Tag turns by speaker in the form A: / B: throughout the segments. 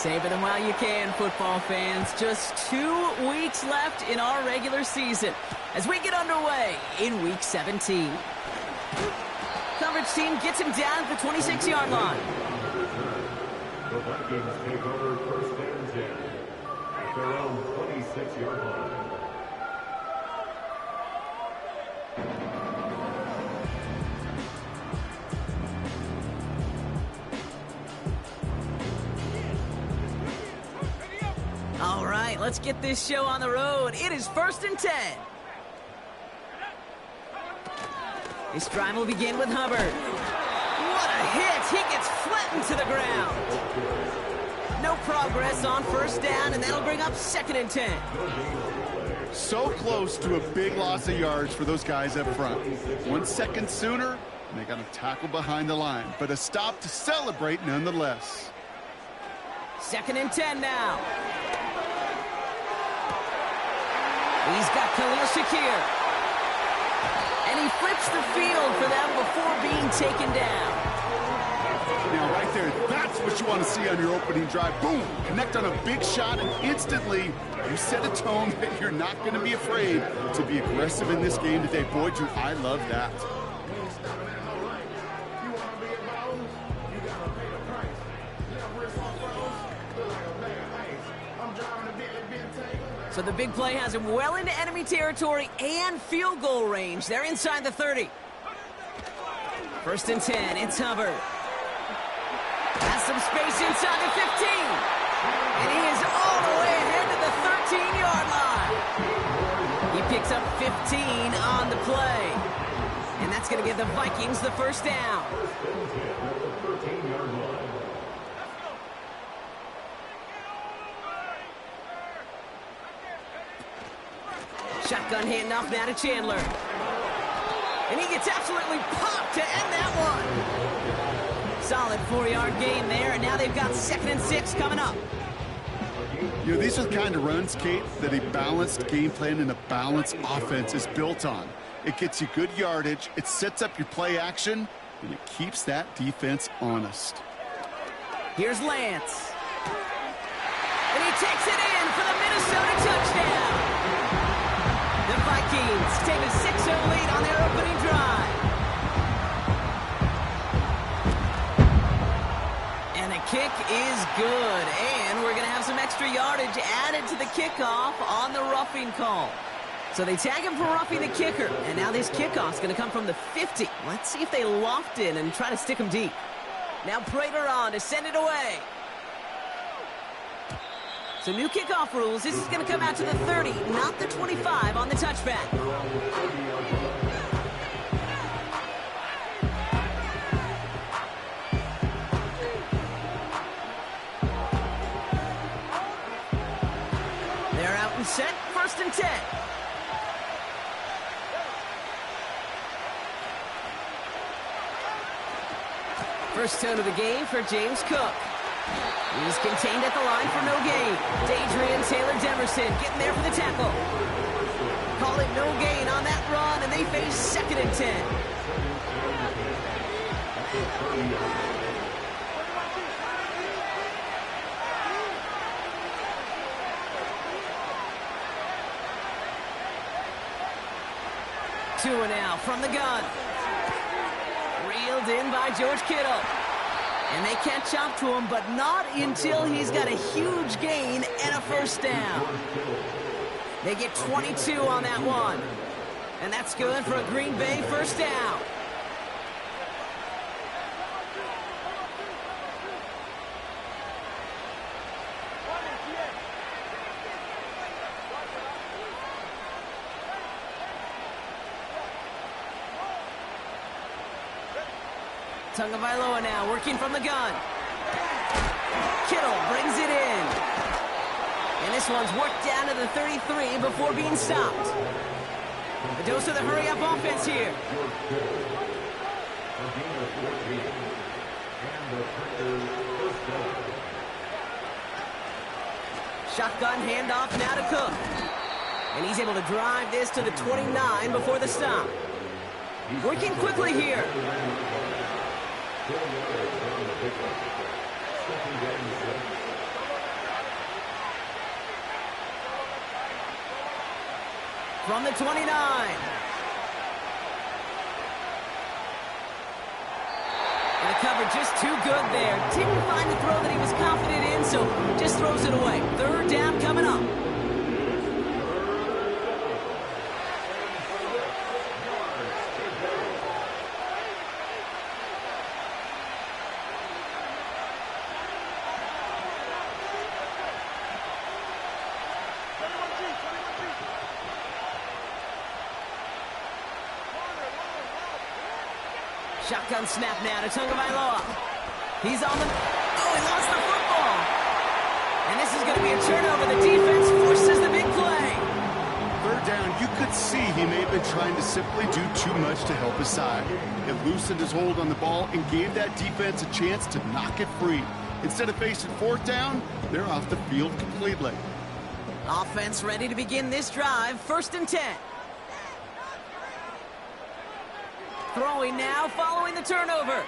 A: Savor them while you can, football fans. Just 2 weeks left in our regular season as we get underway in Week 17. Coverage team gets him down at the 26-yard line.
B: The Vikings take over first and 10 at their own 26-yard line.
A: All right, let's get this show on the road. It is first and 10. This drive will begin with Hubbard. What a hit! He gets flattened to the ground. No progress on first down, and that'll bring up second and 10.
C: So close to a big loss of yards for those guys up front. 1 second sooner, and they got a tackle behind the line, but a stop to celebrate nonetheless.
A: Second and 10 now. He's got Khalil Shakir. And he flips the field for them before being taken down.
C: Now right there, that's what you want to see on your opening drive. Boom! Connect on a big shot, and instantly you set a tone that you're not going to be afraid to be aggressive in this game today. Boy, do I love that.
A: So the big play has him well into enemy territory and field goal range. They're inside the 30. First and 10, it's Hubbard. Has some space inside the 15. And he is all the way ahead to the 13-yard line. He picks up 15 on the play. And that's going to give the Vikings the first down. Shotgun handoff now to Chandler. And he gets absolutely popped to end that one. Solid 4-yard gain there, and now they've got second and 6 coming up.
C: You know, these are the kind of runs, Kate, that a balanced game plan and a balanced offense is built on. It gets you good yardage, it sets up your play action, and it keeps that defense honest.
A: Here's Lance. And he takes it in for the Minnesota touchdown. The Vikings take a 6-0 lead on their opening drive. And the kick is good. And we're going to have some extra yardage added to the kickoff on the roughing call. So they tag him for roughing the kicker. And now this kickoff's going to come from the 50. Let's see if they loft in and try to stick him deep. Now Prater on to send it away. So new kickoff rules. This is going to come out to the 30, not the 25 on the touchback. They're out and set. First and 10. First tone of the game for James Cook. He's contained at the line for no gain. Adrian Taylor-Demerson getting there for the tackle. Call it no gain on that run, and they face second and 10. Tua now from the gun. Reeled in by George Kittle. And they catch up to him, but not until he's got a huge gain and a first down. They get 22 on that one. And that's good for a Green Bay first down. Tagovailoa now working from the gun. Kittle brings it in. And this one's worked down to the 33 before being stopped. A dose of the hurry-up offense here. Shotgun handoff now to Cook. And he's able to drive this to the 29 before the stop. Working quickly here. from the 29. And the cover just too good there. Didn't find the throw that he was confident in, so just throws it away. Third down coming up. Shotgun snap now to Tagovailoa. He's on the... Oh, he lost the football. And this is going to be a turnover. The defense forces the big play.
C: Third down, you could see he may have been trying to simply do too much to help his side. It loosened his hold on the ball and gave that defense a chance to knock it free. Instead of facing fourth down, they're off the field completely.
A: Offense ready to begin this drive. 1st and 10. Throwing now, following the turnover.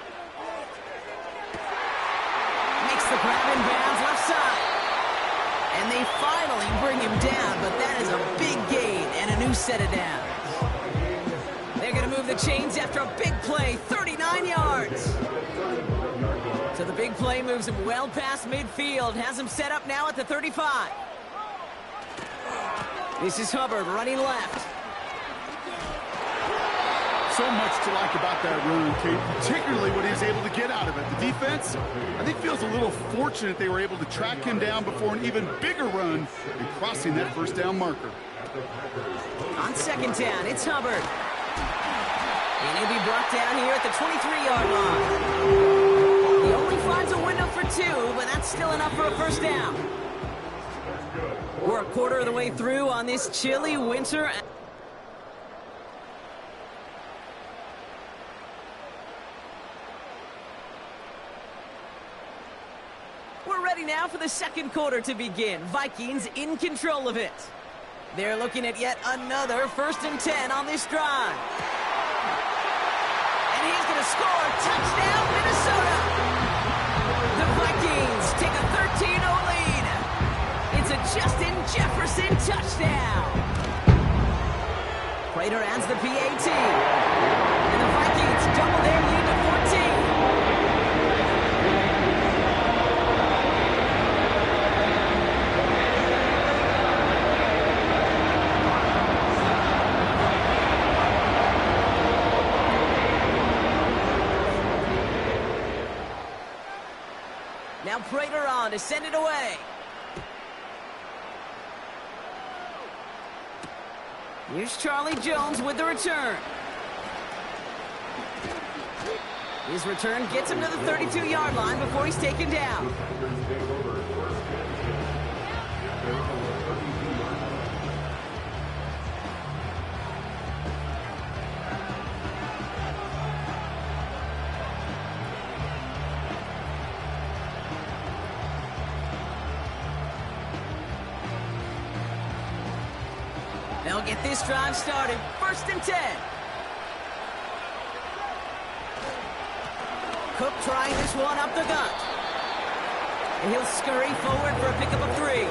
A: Makes the grab in bounds left side. And they finally bring him down, but that is a big gain and a new set of downs. They're going to move the chains after a big play, 39 yards. So the big play moves him well past midfield, has him set up now at the 35. This is Hubbard running left.
C: So much to like about that run, Kate, particularly what he was able to get out of it. The defense, I think, feels a little fortunate they were able to track him down before an even bigger run and crossing that first down marker.
A: On 2nd down, it's Hubbard. And he'll be brought down here at the 23-yard line. He only finds a window for 2, but that's still enough for a first down. We're a quarter of the way through on this chilly winter. Now for the second quarter to begin. Vikings in control of it. They're looking at yet another 1st and 10 on this drive. And he's going to score. Touchdown, Minnesota. The Vikings take a 13-0 lead. It's a Justin Jefferson touchdown. Prater adds the PAT. And the Vikings double their lead to 14. Now Prater on to send it away. Here's Charlie Jones with the return. His return gets him to the 32-yard line before he's taken down. They'll get this drive started. 1st and 10. Cook trying this one up the gut. And he'll scurry forward for a pickup of 3.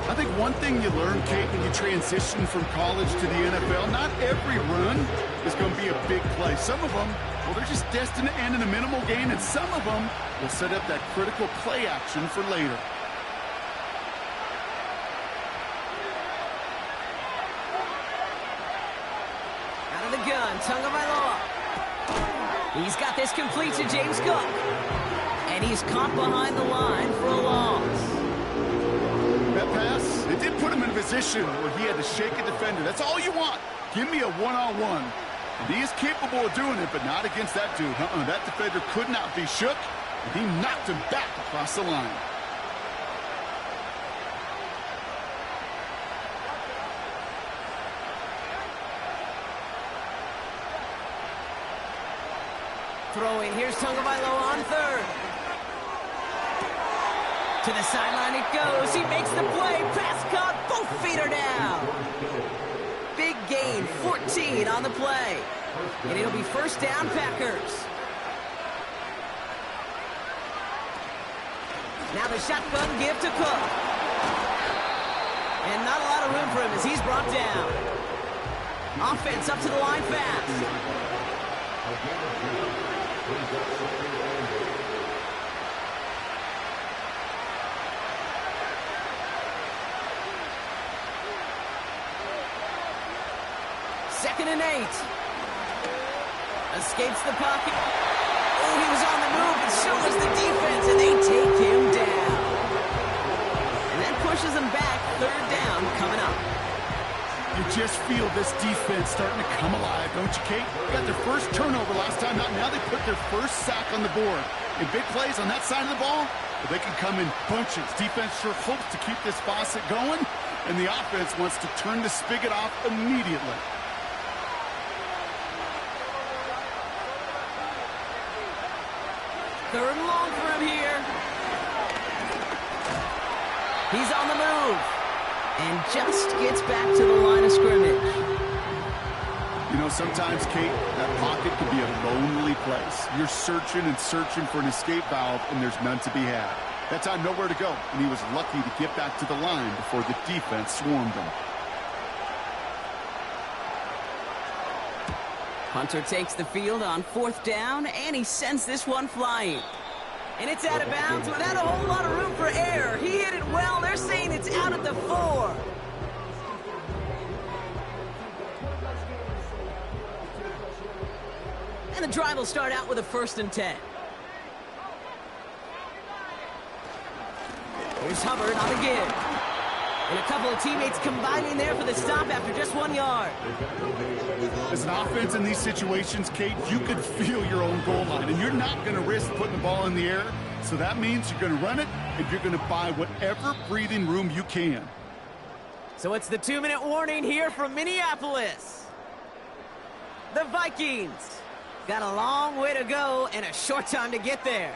C: I think one thing you learn, Kate, when you transition from college to the NFL, not every run is going to be a big play. Some of them, well, they're just destined to end in a minimal gain, and some of them will set up that critical play action for later.
A: Gun, Tagovailoa. He's got this complete to James Cook. And he's caught behind the line for a loss.
C: That pass, it did put him in a position where he had to shake a defender. That's all you want. Give me a one-on-one. And he is capable of doing it, but not against that dude. That defender could not be shook, and he knocked him back across the line.
A: Throwing, here's Tagovailoa on 3rd. To the sideline it goes. He makes the play. Pass caught. Both feet are down. Big gain, 14 on the play. And it'll be first down, Packers. Now the shotgun give to Cook. And not a lot of room for him as he's brought down. Offense up to the line fast. Second and 8. Escapes the pocket. Oh, he was on the move, and so was the defense, and they take him down. And that pushes him back. Third down coming up.
C: You just feel this defense starting to come alive, don't you, Kate? Got their first turnover last time out. Now they put their first sack on the board. In big plays on that side of the ball, they can come in bunches. Defense sure hopes to keep this faucet going, and the offense wants to turn the spigot off immediately.
A: Third and long for him here. He's on the move. And just gets back to the line of scrimmage.
C: You know, sometimes, Kate, that pocket can be a lonely place. You're searching and searching for an escape valve, and there's none to be had. That time, nowhere to go, and he was lucky to get back to the line before the defense swarmed him.
A: Hunter takes the field on fourth down, and he sends this one flying. And it's out of bounds without a whole lot of room for error. He hit it well. They're saying it's out at the 4. And the drive will start out with a 1st and 10. Here's Hubbard on the give. And a couple of teammates combining there for the stop after just 1 yard.
C: As an offense in these situations, Kate, you could feel your own goal line, and you're not going to risk putting the ball in the air. So that means you're going to run it, and you're going to buy whatever breathing room you can.
A: So it's the 2-minute warning here from Minneapolis. The Vikings got a long way to go and a short time to get there.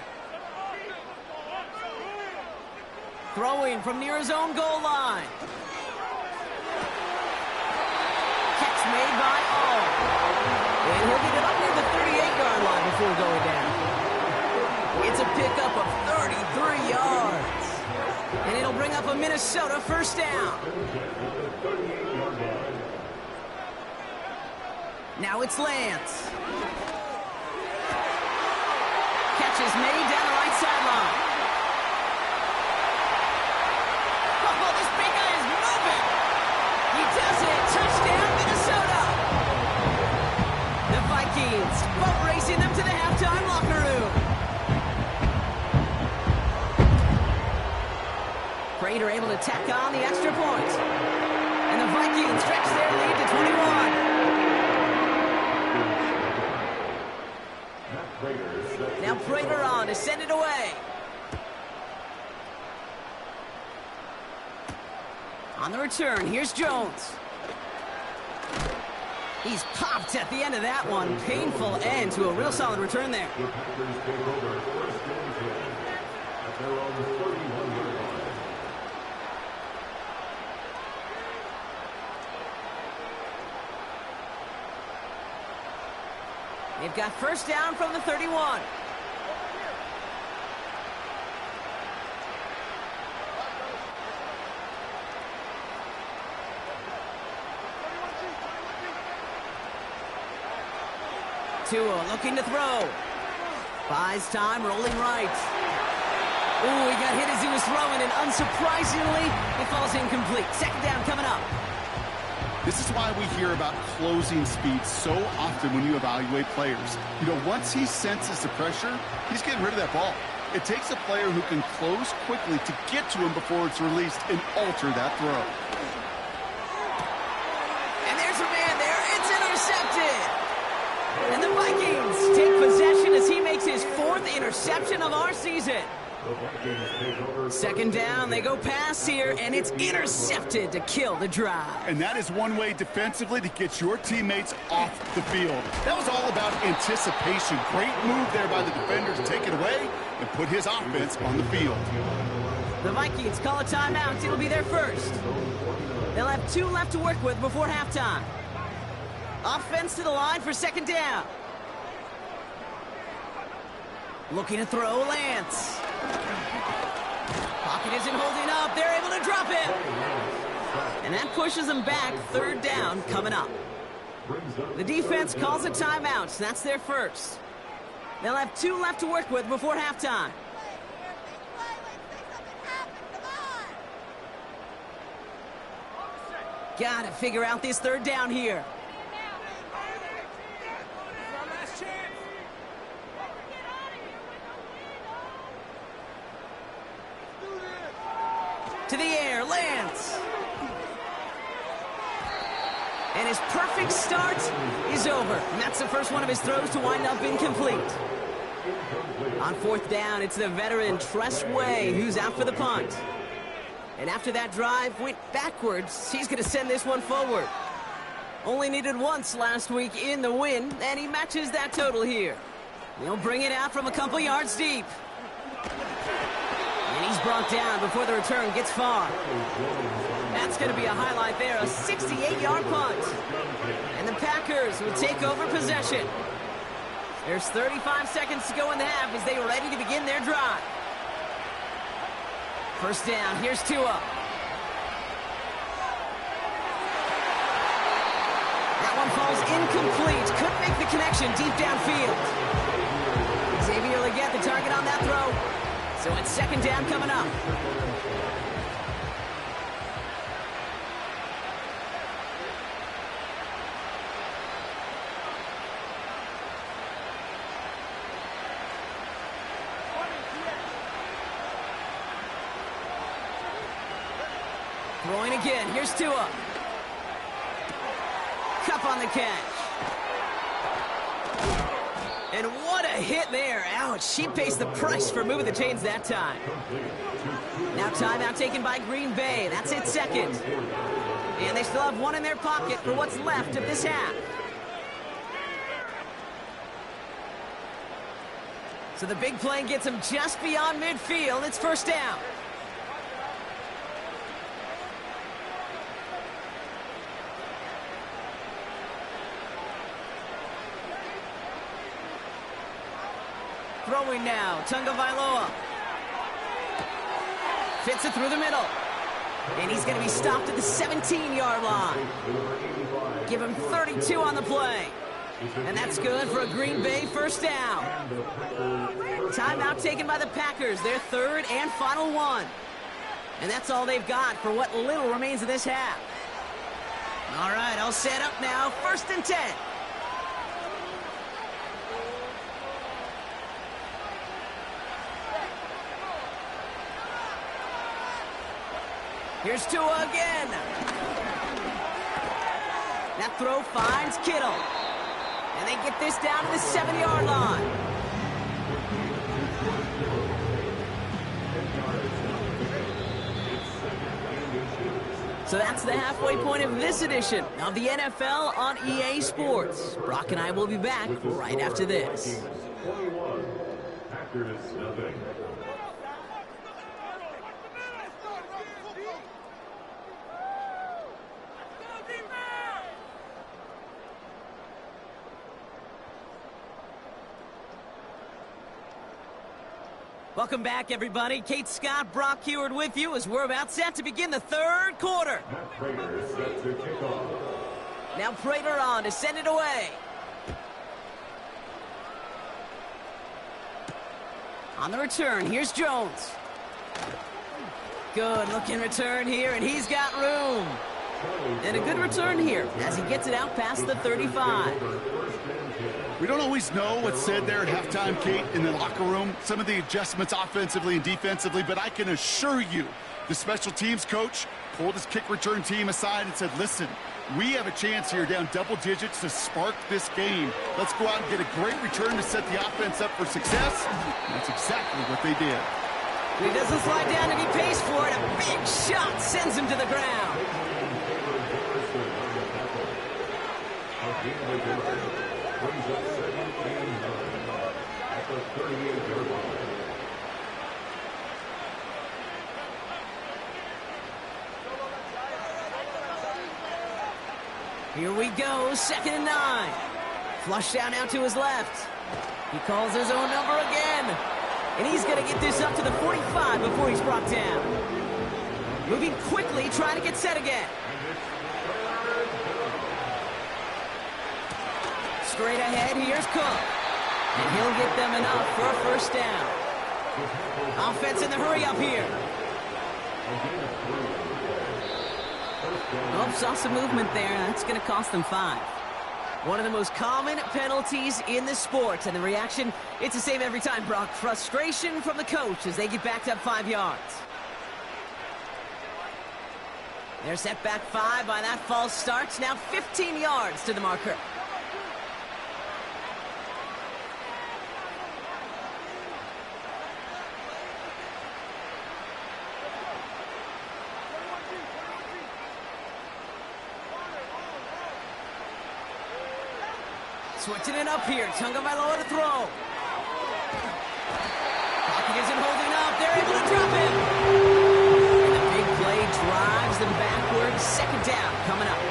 A: Throwing from near his own goal line. Catch made by All. And he'll get it up near the 38-yard line before going down. It's a pickup of 33 yards. And it'll bring up a Minnesota first down. Now it's Lance. Catch is made down the right sideline. Oh, this big guy is moving. He does it. Touchdown, Minnesota. The Vikings boat racing them to the halftime locker room. Prater able to tack on the extra point. And the Vikings stretch their lead to 21. Now Prater on to send it away. On the return, here's Jones. He's popped at the end of that one. Painful end to a real solid return there.
B: The Packers take over 1st and 10 at their own 31-yard line.
A: They've got first down from the 31. Tua looking to throw. Buys time, rolling right. Ooh, he got hit as he was throwing, and unsurprisingly, it falls incomplete. Second down coming up.
C: This is why we hear about closing speed so often when you evaluate players. You know, once he senses the pressure, he's getting rid of that ball. It takes a player who can close quickly to get to him before it's released and alter that throw.
A: And there's a man there. It's intercepted. And the Vikings take possession as he makes his 4th interception of our season. Second down, they go pass here, and it's intercepted to kill the drive.
C: And that is one way defensively to get your teammates off the field. That was all about anticipation. Great move there by the defender to take it away and put his offense on the field.
A: The Vikings call a timeout. It'll be their first. They'll have 2 left to work with before halftime. Offense to the line for second down. Looking to throw, Lance. Pocket isn't holding up. They're able to drop it. And that pushes them back. Third down coming up. The defense calls a timeout. That's their first. They'll have 2 left to work with before halftime. Gotta figure out this third down here. To the air, lands. And his perfect start is over. And that's the first one of his throws to wind up incomplete. On fourth down, it's the veteran Tress Way who's out for the punt. And after that drive went backwards, he's going to send this one forward. Only needed once last week in the win, and he matches that total here. He'll bring it out from a couple yards deep. And he's brought down before the return gets far. That's going to be a highlight there, a 68-yard punt. And the Packers will take over possession. There's 35 seconds to go in the half as they are ready to begin their drive. First down, here's Tua. That one falls incomplete. Couldn't make the connection deep downfield. Xavier Legette the target on that throw. So it's second down coming up. Throwing again. Here's Tua. Cup on the catch. And what a hit there. Ouch. She pays the price for moving the chains that time. Now timeout taken by Green Bay. That's its second. And they still have one in their pocket for what's left of this half. So the big play gets them just beyond midfield. It's first down. Throwing now, Tagovailoa. Fits it through the middle. And he's going to be stopped at the 17-yard line. Give him 32 on the play. And that's good for a Green Bay first down. Timeout taken by the Packers, their third and final one. And that's all they've got for what little remains of this half. All right, all set up now, 1st and 10. Here's Tua again. That throw finds Kittle. And they get this down to the 7-yard line. So that's the halfway point of this edition of the NFL on EA Sports. Brock and I will be back right after this.
B: 21. Packers nothing.
A: Welcome back, everybody. Kate Scott, Brock Huard with you as we're about set to begin the third quarter.
B: Matt Prater set to kick off.
A: Now Prater on to send it away. On the return, here's Jones. Good looking return here, and he's got room. And a good return here as he gets it out past the 35.
C: We don't always know what's said there at halftime, Kate, in the locker room. Some of the adjustments offensively and defensively, but I can assure you the special teams coach pulled his kick return team aside and said, listen, we have a chance here down double digits to spark this game. Let's go out and get a great return to set the offense up for success. And that's exactly what they did.
A: He doesn't slide down and he pays for it. A big shot sends him to the ground.
B: Brings up 2nd and 9 at the 38-yard line.
A: Here we go, 2nd and 9. Flush down out to his left. He calls his own number again. And he's going to get this up to the 45 before he's brought down. Moving quickly, trying to get set again. Straight ahead, here's Cook. And he'll get them enough for a first down. Offense in the hurry up here. Oh, saw some movement there. That's going to cost them 5. One of the most common penalties in the sport. And the reaction, it's the same every time, Brock. Frustration from the coach as they get backed up 5 yards. They're set back 5 by that false start. Now 15 yards to the marker. Switching it up here. Tagovailoa to throw. Pocket isn't holding up. They're able to drop him. And the big play drives them backwards. Second down coming up.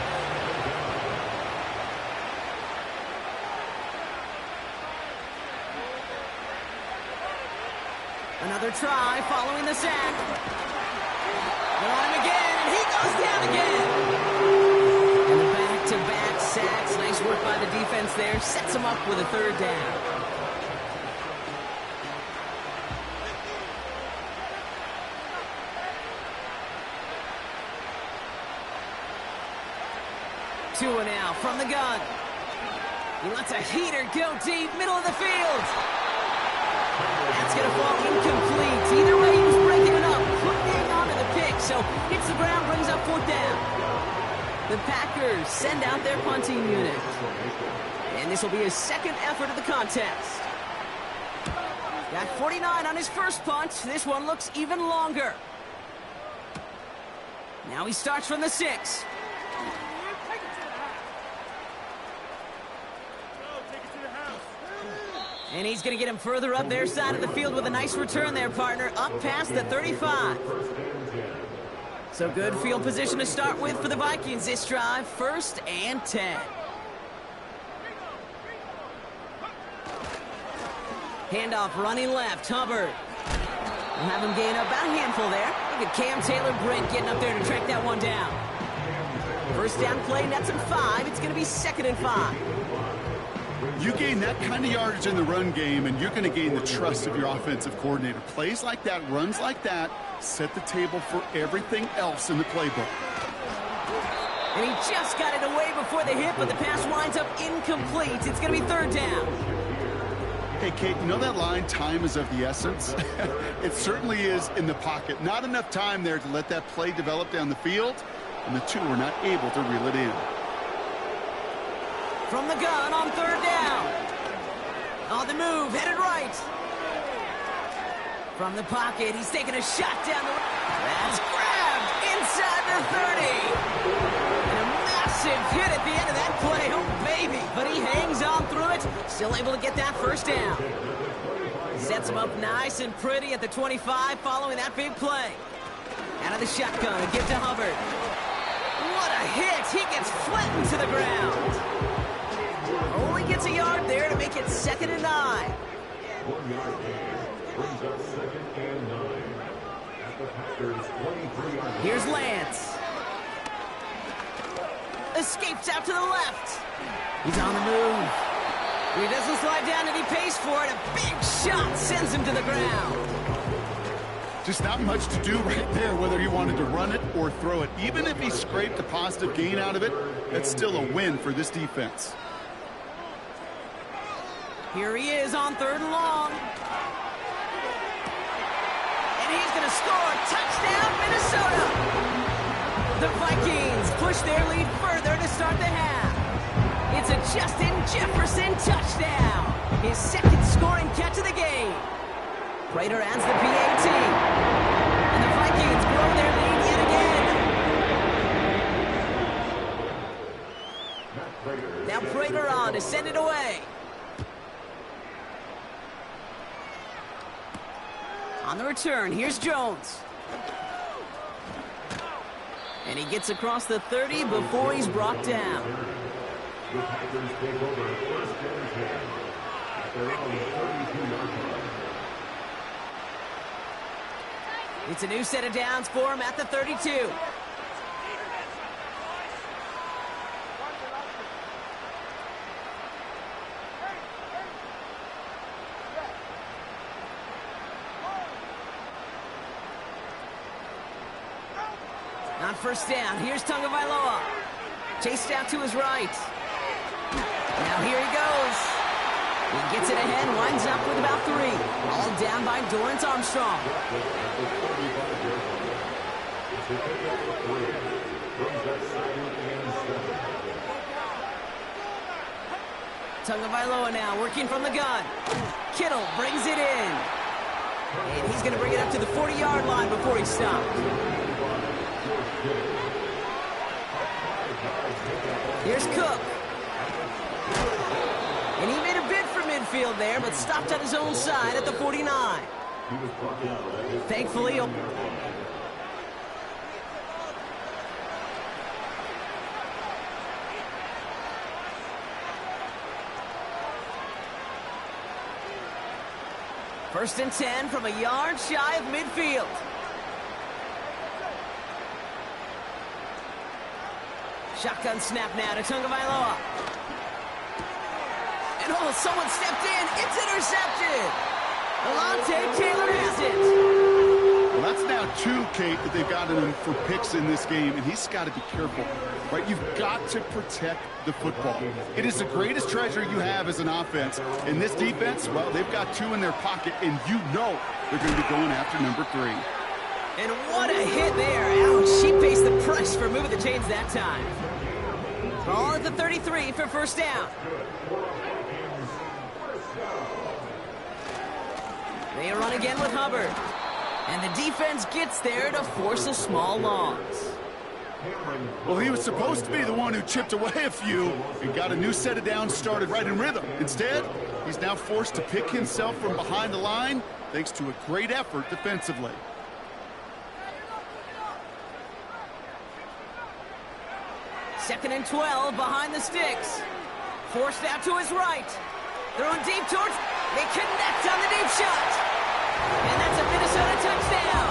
A: Another try following the sack. They're on him again, and he goes down again. And the back-to-back sacks. Nice work by the defense there. Sets him up with a third down. Tua now from the gun. He lets a heater go deep, middle of the field. That's going to fall incomplete. Either way, he was breaking it up, hooking onto the pick. So hits the ground, brings up 4th down. The Packers send out their punting unit. And this will be his second effort of the contest. Got 49 on his first punt. This one looks even longer. Now he starts from the 6. And he's going to get him further up their side of the field with a nice return there, partner, up past the 35. So good field position to start with for the Vikings this drive. 1st and 10. Handoff running left. Hubbard. We'll have him gain about a handful there. Look at Cam Taylor-Britt getting up there to track that one down. First down play, nets him 5. It's going to be 2nd and 5.
C: You gain that kind of yardage in the run game, and you're going to gain the trust of your offensive coordinator. Plays like that, runs like that, set the table for everything else in the playbook.
A: And he just got it away before the hit, but the pass winds up incomplete. It's going to be 3rd down.
C: Hey, Kate, you know that line, time is of the essence? It certainly is in the pocket. Not enough time there to let that play develop down the field, and the two were not able to reel it in.
A: From the gun on 3rd down. On the move, headed right. From the pocket, he's taking a shot down the... That's grabbed inside the 30. And a massive hit at the end of that play. Oh, baby. But he hangs on through it. Still able to get that first down. Sets him up nice and pretty at the 25 following that big play. Out of the shotgun, a give to Hubbard. What a hit. He gets flattened to the ground. Only gets a yard there to make it 2nd and 9.
B: 1 yard gain brings up 2nd and 9 at the Packers 23-yard line.
A: Here's Lance. Escapes out to the left. He's on the move. He doesn't slide down and he pays for it. A big shot sends him to the ground.
C: Just not much to do right there, whether he wanted to run it or throw it. Even if he scraped a positive gain out of it, that's still a win for this defense.
A: Here he is on 3rd and long. And he's going to score. Touchdown, Minnesota. The Vikings push their lead further to start the half. It's a Justin Jefferson touchdown. His 2nd scoring catch of the game. Prater adds the PAT. And the Vikings grow their lead yet again. Now Prater on to send it away. On the return, here's Jones. And he gets across the 30 before he's brought down.
B: The Packers take over 1st and 10 at their own 32-yard line.
A: It's a new set of downs for him at the 32. On first down, here's Tagovailoa. Chased out to his right. Now here he goes. He gets it ahead, winds up with about 3. All down by Dorrance Armstrong. Tagovailoa now working from the gun. Kittle brings it in. And he's going to bring it up to the 40-yard line before he stopped. Here's Cook. And he made a bid for midfield there, but stopped on his own side at the 49. Thankfully, first and 10 from a yard shy of midfield. Shotgun snap now to Tagovailoa. And oh, someone stepped in. It's intercepted. Alontae Taylor has it.
C: Well, that's now 2, Kate, that they've gotten him for picks in this game, and he's got to be careful, right? You've got to protect the football. It is the greatest treasure you have as an offense. In this defense, well, they've got 2 in their pocket, and you know they're going to be going after number 3.
A: And what a hit there. Ouch, she faced the press for moving the chains that time. Ball at the 33 for first down. They run again with Hubbard. And the defense gets there to force a small loss.
C: Well, he was supposed to be the one who chipped away a few and got a new set of downs started right in rhythm. Instead, he's now forced to pick himself from behind the line thanks to a great effort defensively.
A: Second and 12 behind the sticks. Forced out to his right. Throwing deep towards. They connect on the deep shot. And that's a Minnesota touchdown.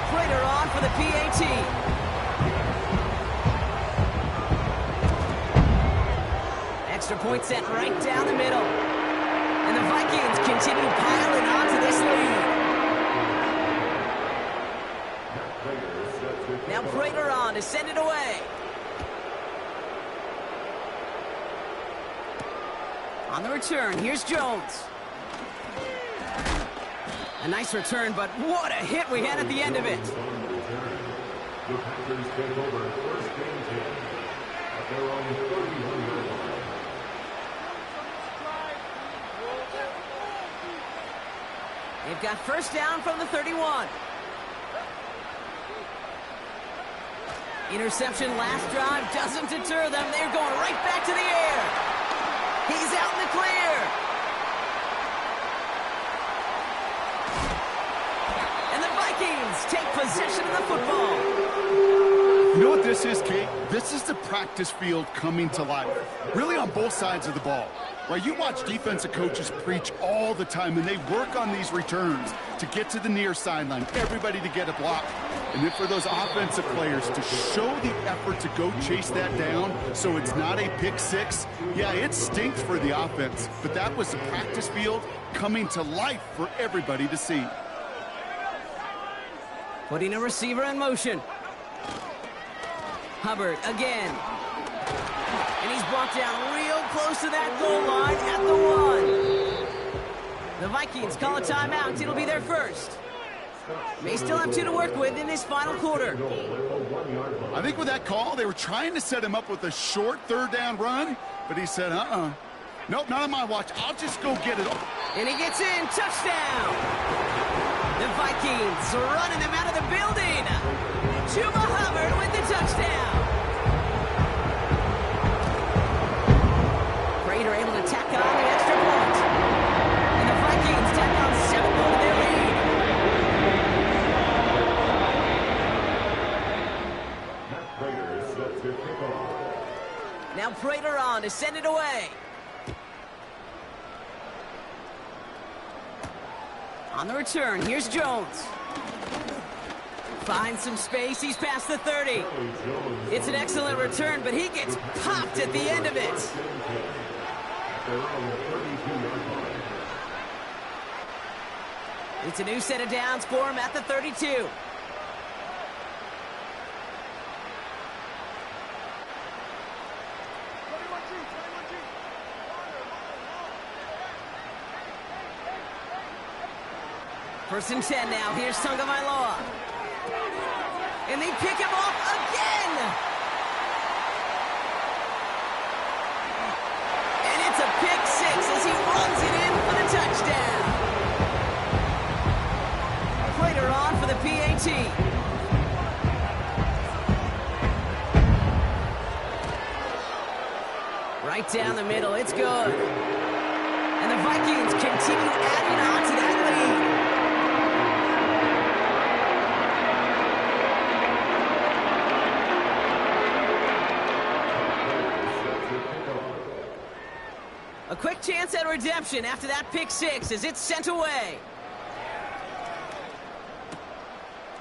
A: Prater on for the PAT. Extra point set right down the middle. And the Vikings continue piling onto this lead. Now Prater on to send it away. On the return, here's Jones. A nice return, but what a hit we had at the end of it.
B: The Packers take over first and 10 at their own 31-yard line.
A: They've got first down from the 31. Interception last drive doesn't deter them. They're going right back to the air. He's out in the clear. And the Vikings take possession of the football.
C: You know what this is, Kate? This is the practice field coming to life. Really on both sides of the ball. Right, you watch defensive coaches preach all the time, and they work on these returns to get to the near sideline, everybody to get a block. And then for those offensive players to show the effort to go chase that down so it's not a pick six, yeah, it stinks for the offense, but that was the practice field coming to life for everybody to see.
A: Putting a receiver in motion. Hubbard again. And he's brought down real close to that goal line at the 1. The Vikings call a timeout. It'll be their first. May still have 2 to work with in this final quarter.
C: I think with that call, they were trying to set him up with a short third down run, but he said, nope, not on my watch. I'll just go get it.
A: And he gets in. Touchdown. The Vikings running them out of the building. Chuba Hubbard with the touchdown. Prater able to tack on the extra point. And the Vikings tack on 7 more to their lead.
B: Prater is set to kick off.
A: Now Prater on to send it away. On the return, here's Jones. Finds some space, he's past the 30. It's an excellent return, but he gets popped at the end of it. It's a new set of downs for him at the 32. First and 10 now. Here's Tagovailoa. And they pick him off again. And it's a pick six as he runs it in for the touchdown. Prater on for the PAT. Right down the middle. It's good. And the Vikings continue adding on to that lead. A quick chance at redemption after that pick six as it's sent away.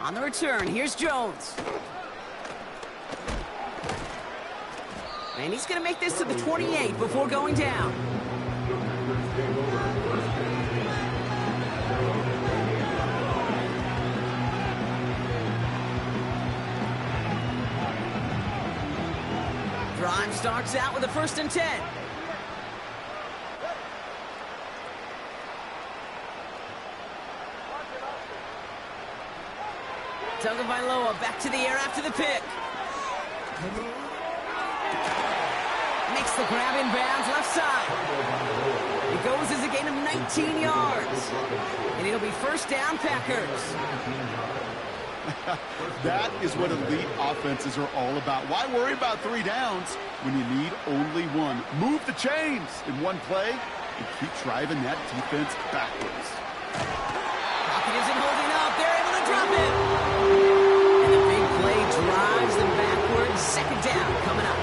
A: On the return, here's Jones. And he's going to make this to the 28 before going down. Drive starts out with a first and 10. Tagovailoa back to the air after the pick. Makes the grab in bounds left side. It goes as a gain of 19 yards. And it'll be first down Packers.
C: That is what elite offenses are all about. Why worry about 3 downs when you need only one? Move the chains in one play and keep driving that defense backwards.
A: Pocket isn't holding up. They're able to drop it. And the big play drives them backwards. Second down coming up.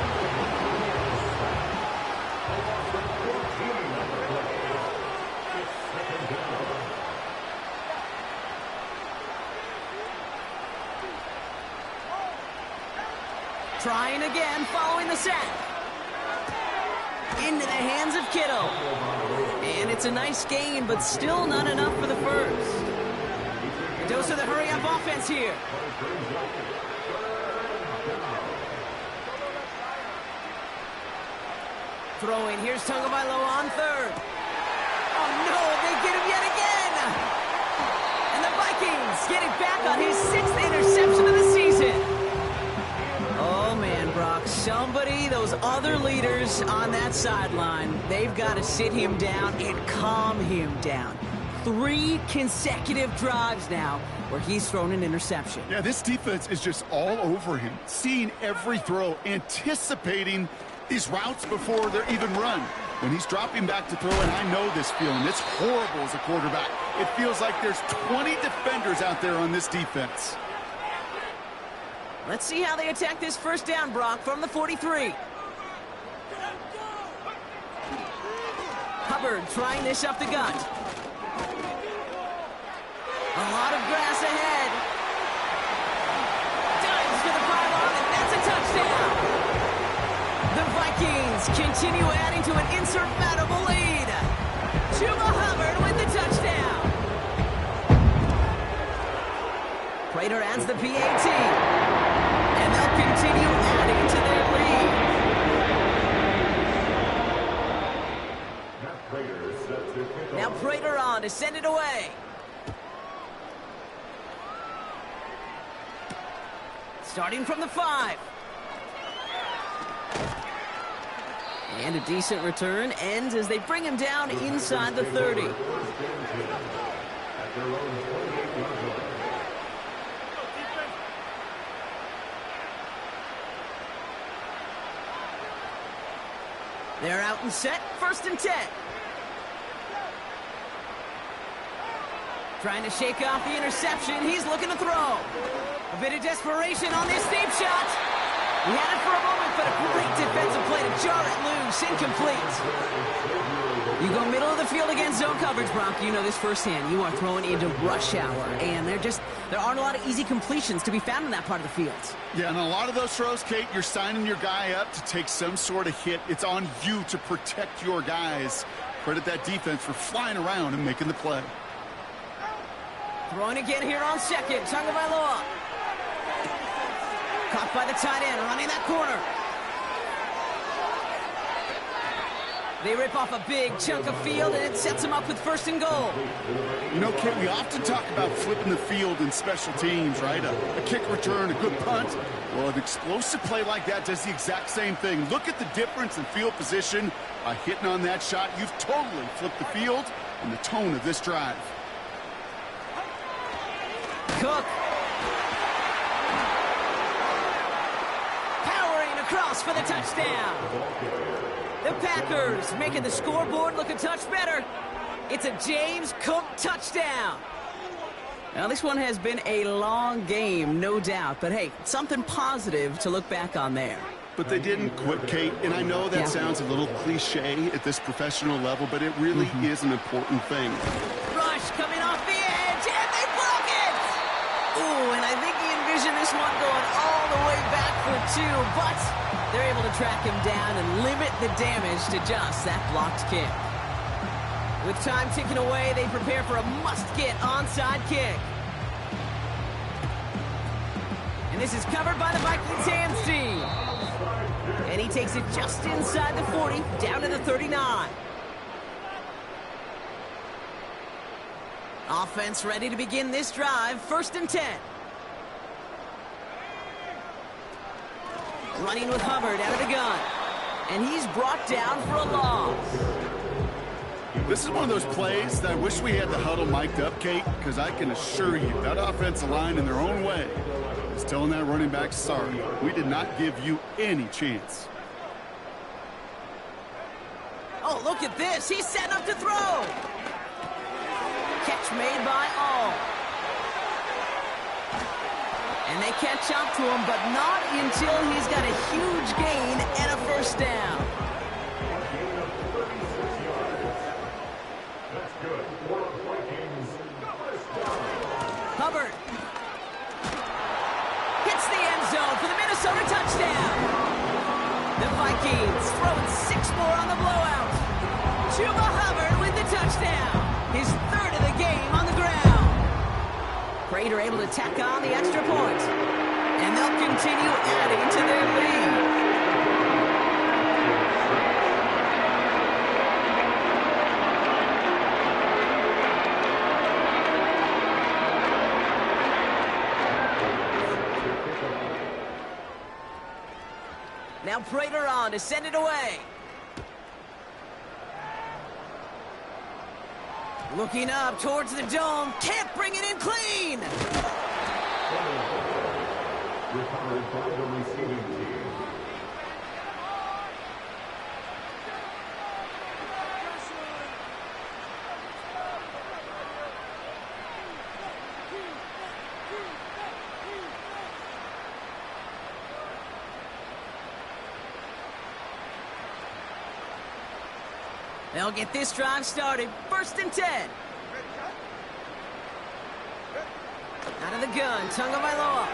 A: Trying again following the sack. Into the hands of Kittle. And it's a nice gain, but still not enough for the first. A dose of the hurry-up offense here. Throwing, here's Tagovailoa on third. Oh no, they get him yet again! And the Vikings get it back on his 6th interception of the season. Oh man, Brock, somebody, those other leaders on that sideline, they've got to sit him down and calm him down. 3 consecutive drives now where he's thrown an interception.
C: Yeah, this defense is just all over him, seeing every throw, anticipating these routes before they're even run. When he's dropping back to throw, and I know this feeling, it's horrible as a quarterback. It feels like there's 20 defenders out there on this defense.
A: Let's see how they attack this first down, Brock, from the 43. Hubbard trying this up the gut. A lot of grass ahead. Dives for the pylon, and that's a touchdown. The Vikings continue adding to an insurmountable lead. Chuba Hubbard with the touchdown. Prater adds the PAT. And they'll continue adding to their lead. Now Prater on to send it away. Starting from the 5. And a decent return ends as they bring him down inside the 30. They're out and set, first and 10. Trying to shake off the interception. He's looking to throw. A bit of desperation on this deep shot. He had it for a moment, but a great defensive play to jar it loose. Incomplete. You go middle of the field against zone coverage, Bronco. You know this firsthand. You are throwing into rush hour, and there aren't a lot of easy completions to be found in that part of the field.
C: Yeah, and a lot of those throws, Kate, you're signing your guy up to take some sort of hit. It's on you to protect your guys. Credit that defense for flying around and making the play.
A: Throwing again here on second. Tagovailoa. Caught by the tight end, running that corner. They rip off a big chunk of field, and it sets them up with first and goal.
C: You know, Kit, we often talk about flipping the field in special teams, right? A kick return, a good punt. Well, an explosive play like that does the exact same thing. Look at the difference in field position. By hitting on that shot, you've totally flipped the field and the tone of this drive.
A: Cook. Powering across for the touchdown. The Packers making the scoreboard look a touch better. It's a James Cook touchdown. Now, this one has been a long game, no doubt. But, hey, something positive to look back on there.
C: But they didn't quit, Kate. And I know that sounds a little cliche at this professional level, but it really is an important thing.
A: Rush coming off the edge, and they block it! Ooh, and I think he envisioned this one going all the way back for two, but they're able to track him down and limit the damage to just that blocked kick. With time ticking away, they prepare for a must-get onside kick. And this is covered by the Vikings hands team. And he takes it just inside the 40, down to the 39. Offense ready to begin this drive, 1st and 10. Running with Hubbard out of the gun. And he's brought down for a loss.
C: This is one of those plays that I wish we had the huddle mic'd up, Kate, because I can assure you that offensive line in their own way is telling that running back, sorry, we did not give you any chance.
A: Oh, look at this. He's setting up to throw. Catch made by all. And they catch up to him, but not until he's got a huge gain and a first down. Hubbard hits the end zone for the Minnesota touchdown. The Vikings throwing 6 more on the blowout. Chuba Hubbard with the touchdown. His 3rd of the game on the ground. Prater able to tack on the extra point. And they'll continue adding to their lead. Now Prater on to send it away. Looking up towards the dome. Can't bring it in clean.
B: Recovered by the receiving team.
A: They'll get this drive started. 1st and 10. Out of the gun, Tagovailoa.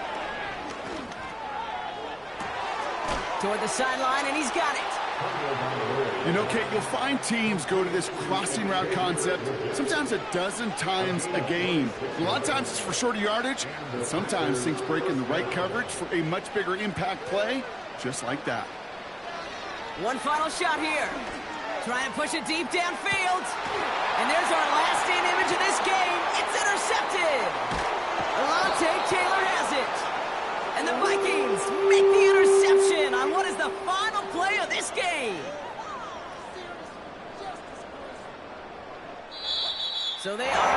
A: Toward the sideline, and he's got it.
C: You know, Kate, you'll find teams go to this crossing route concept sometimes a dozen times a game. A lot of times it's for shorter yardage, but sometimes things break in the right coverage for a much bigger impact play, just like that.
A: One final shot here. Trying to push it deep downfield. And there's our last-in image of this game. It's intercepted. Alontae Taylor has it. And the Vikings make the interception on what is the final play of this game. So they are